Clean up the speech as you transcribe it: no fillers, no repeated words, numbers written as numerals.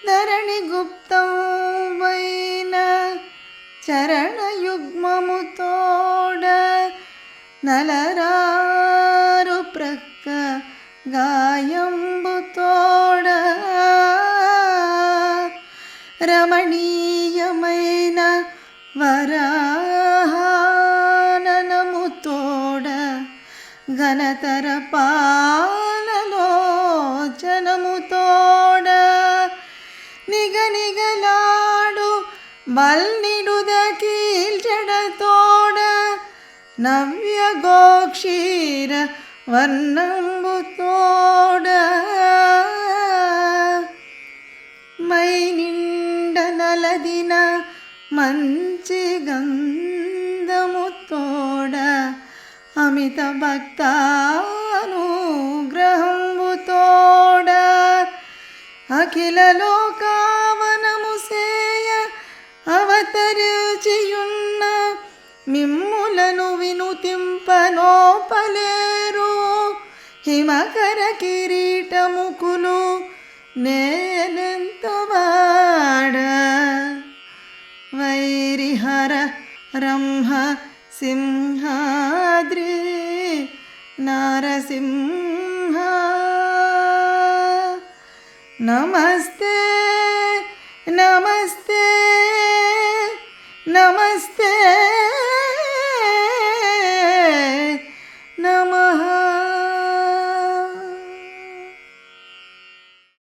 ధరణి గుప్తం వైన చరణయుగ్మముతోడ నలరారు ప్రక్క గాయంబుతోడ రమణీయమైన వరాహనముతోడ ఘనతర పాలలోచనముతోడ నిగనిగలాడు బల్నిడుద కీల్చడతోడ నవ్య గోక్షీర వర్ణంబుతోడ మై నిండ నలదిన మంచి గంధముతోడ అమిత భక్తానుగ్రహంబుతోడ అఖిల లోకావనము సేయ అవతరిచియున్న మిమ్ములను వినుతింపనోపలేరు హిమకర కిరీటముకులు నేనెంతవాడ వైరిహర రంహ సింహాద్రి నారసింహ నమస్తే